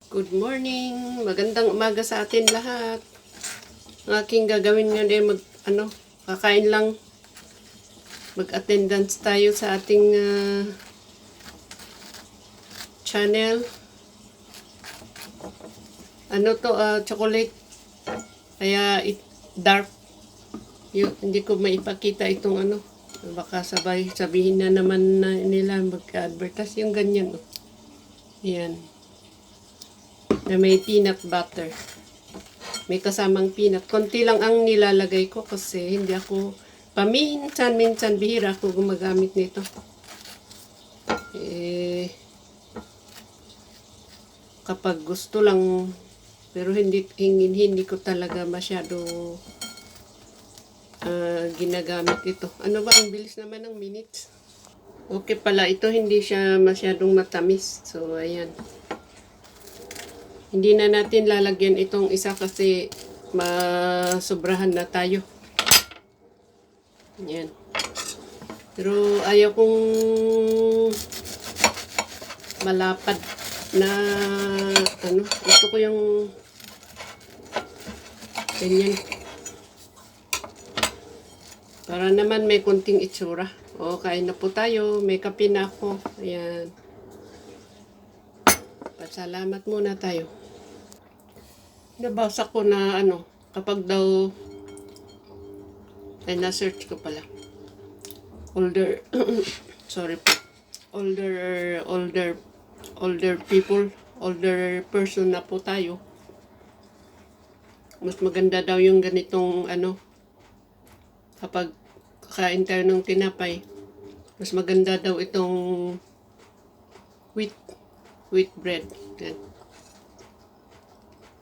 Good morning. Magandang umaga sa atin lahat. Ang aking gagawin ngayon kakain lang. Mag-attendance tayo sa ating channel. Chocolate. Kaya dark. Hindi ko maipakita itong Baka sabihin na naman na nila mag-advertise yung ganyan. Yan. Na may peanut butter. May kasamang peanut. Konti lang ang nilalagay ko kasi hindi ako paminsan-minsan bihira ako gumagamit nito. Kapag gusto lang, pero hindi ko talaga masyado ginagamit ito. Ano ba, ang bilis naman ng minutes. Okay pala, ito hindi siya masyadong matamis. So, ayan. Hindi na natin lalagyan itong isa kasi masobrahan na tayo. Yan. Pero ayaw kong malapad na gusto ko yung ganyan. Para naman may konting itsura. O, kain na po tayo. May kape na ako. Ayan. Pasalamat muna tayo. Nabasa ko na kapag daw na-search ko pala. Older sorry po. Older people, older person na po tayo. Mas maganda daw yung ganitong kapag kakain tayo ng tinapay. Mas maganda daw itong wheat bread. Yan.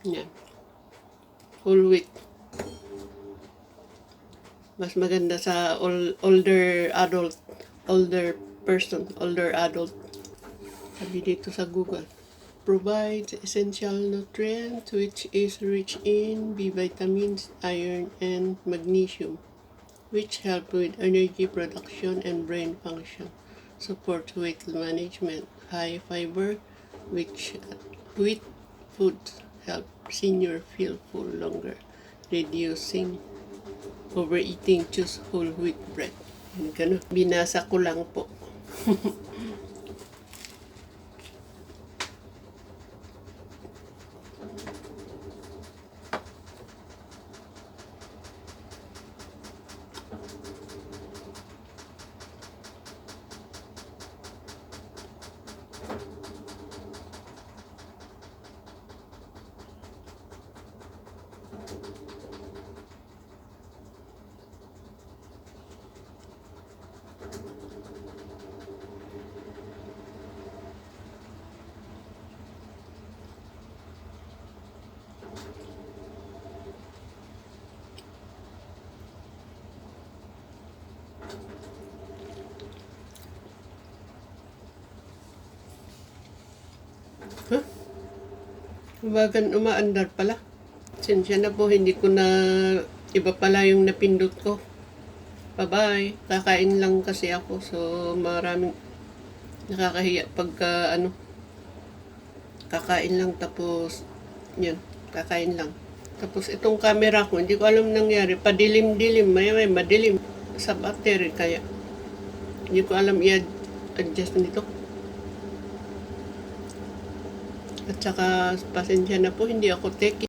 Yan. Whole wheat. Mas maganda sa older adult. Sabi dito sa Google. Provides essential nutrients which is rich in B vitamins, iron, and magnesium, which help with energy production and brain function. Support weight management. High fiber, which wheat foods help senior feel full longer, reducing overeating. Choose whole wheat bread. Ganun. Binasa ko lang po. Huh? Bagan umaandar pala. Sensya na po, hindi ko na iba pala yung napindot ko. Bye-bye. Kakain lang kasi ako, so maraming nakakahiya pagka kakain lang tapos yun, kakain lang. Tapos itong camera ko, hindi ko alam nangyari. Padilim-dilim, may madilim sa battery kaya hindi ko alam i-adjust nito. At saka pasensya na po, hindi ako techie.